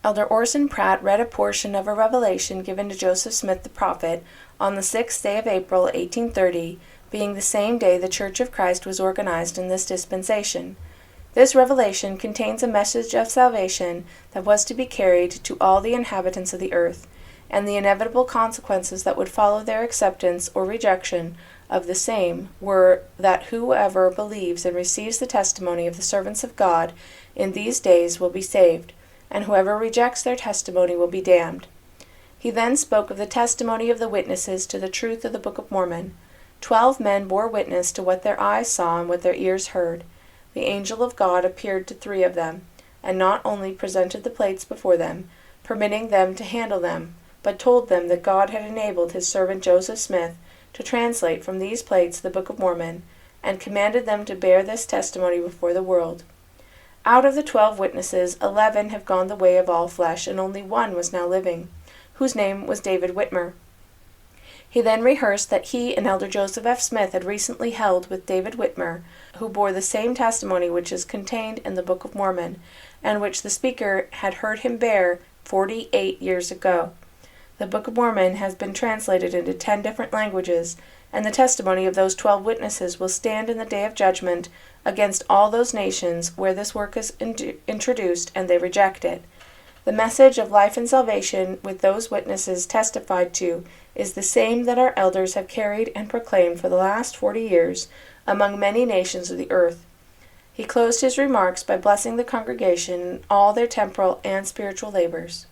Elder Orson Pratt read a portion of a revelation given to Joseph Smith the prophet on the 6th day of April, 1830, being the same day the Church of Christ was organized in this dispensation. This revelation contains a message of salvation that was to be carried to all the inhabitants of the earth, and the inevitable consequences that would follow their acceptance or rejection of the same were that whoever believes and receives the testimony of the servants of God in these days will be saved, and whoever rejects their testimony will be damned. He then spoke of the testimony of the witnesses to the truth of the Book of Mormon. 12 men bore witness to what their eyes saw and what their ears heard. The angel of God appeared to 3 of them, and not only presented the plates before them, permitting them to handle them, but told them that God had enabled his servant Joseph Smith to translate from these plates the Book of Mormon, and commanded them to bear this testimony before the world. Out of the 12 witnesses, 11 have gone the way of all flesh, and only 1 was now living, whose name was David Whitmer. He then rehearsed that he and Elder Joseph F. Smith had recently held with David Whitmer, who bore the same testimony which is contained in the Book of Mormon, and which the speaker had heard him bear 48 years ago. The Book of Mormon has been translated into 10 different languages, and the testimony of those 12 witnesses will stand in the day of judgment against all those nations where this work is introduced and they reject it. The message of life and salvation with those witnesses testified to is the same that our elders have carried and proclaimed for the last 40 years among many nations of the earth. He closed his remarks by blessing the congregation in all their temporal and spiritual labors.